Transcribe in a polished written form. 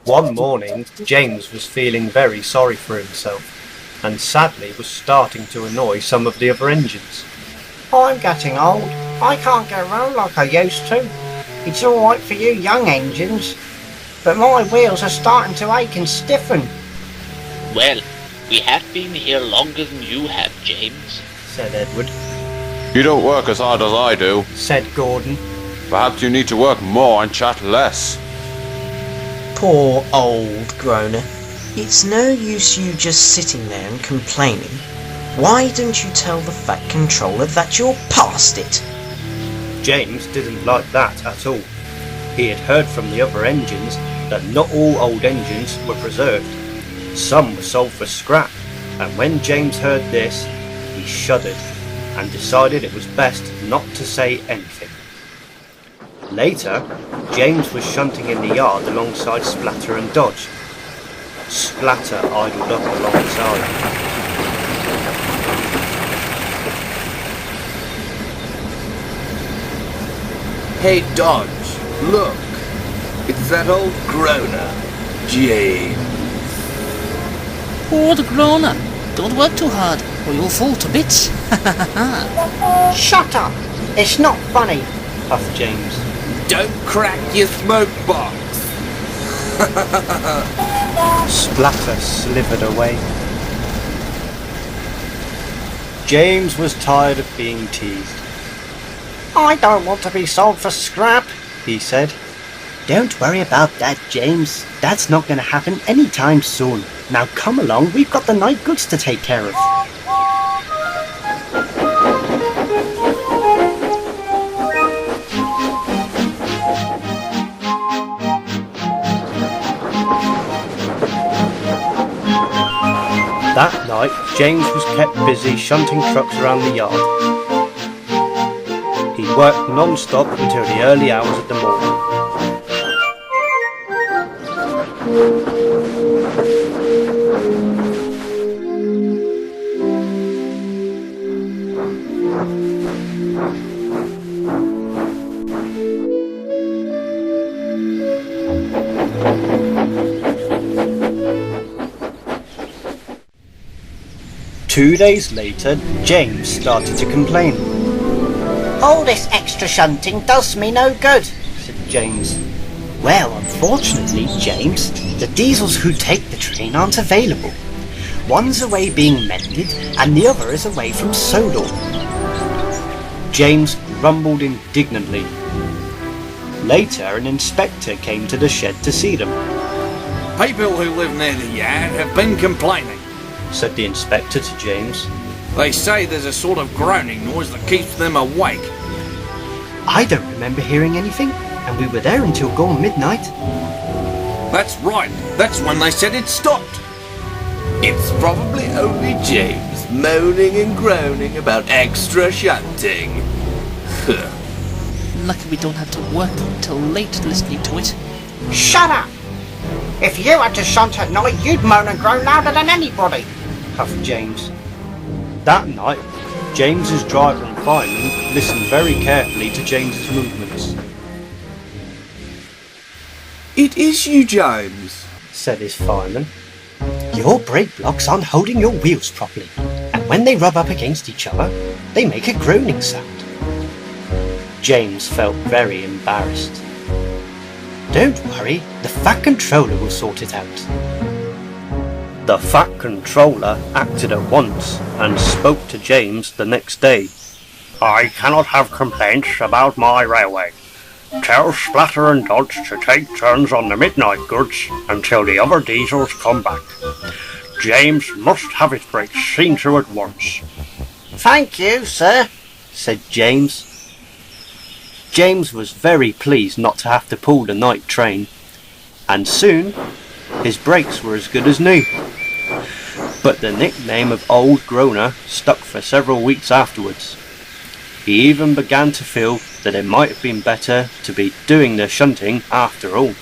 One morning, James was feeling very sorry for himself, and sadly was starting to annoy some of the other engines. I'm getting old. I can't go round like I used to. It's all right for you young engines, but my wheels are starting to ache and stiffen. Well, we have been here longer than you have, James, said Edward. You don't work as hard as I do, said Gordon. Perhaps you need to work more and chat less. Poor Old Groaner. It's no use you just sitting there and complaining. Why don't you tell the Fat Controller that you're past it? James didn't like that at all. He had heard from the other engines that not all old engines were preserved. Some were sold for scrap, and when James heard this, he shuddered and decided it was best not to say anything. Later, James was shunting in the yard alongside Splatter and Dodge. Splatter idled up alongside. Hey Dodge, look! It's that Old Groaner, James. Old Groaner, don't work too hard or you'll fall to bits. Shut up! It's not funny, puffed James. Don't crack your smoke box! Splatter slithered away. James was tired of being teased. I don't want to be sold for scrap, he said. Don't worry about that, James. That's not going to happen anytime soon. Now come along, we've got the night goods to take care of. That night, James was kept busy shunting trucks around the yard. He worked non-stop until the early hours of the morning. 2 days later, James started to complain. all this extra shunting does me no good, said James. Well, unfortunately, James, the diesels who take the train aren't available. One's away being mended, and the other is away from Sodor. James grumbled indignantly. Later, an inspector came to the shed to see them. People who live near the yard have been complaining, said the inspector to James. They say there's a sort of groaning noise that keeps them awake. I don't remember hearing anything, and we were there until gone midnight. That's right, that's when they said it stopped. It's probably only James moaning and groaning about extra shunting. Lucky we don't have to work until late listening to it. Shut up! If you had to shunt at night, you'd moan and groan louder than anybody, puffed James. That night, James's driver and fireman listened very carefully to James's movements. It is you, James, said his fireman. Your brake blocks aren't holding your wheels properly, and when they rub up against each other, they make a groaning sound. James felt very embarrassed. Don't worry, the Fat Controller will sort it out. The Fat Controller acted at once and spoke to James the next day. I cannot have complaints about my railway. Tell Splatter and Dodge to take turns on the midnight goods until the other diesels come back. James must have his brakes seen to at once. Thank you, sir, said James. James was very pleased not to have to pull the night train, and soon his brakes were as good as new. But the nickname of Old Groaner stuck for several weeks afterwards. He even began to feel that it might have been better to be doing the shunting after all.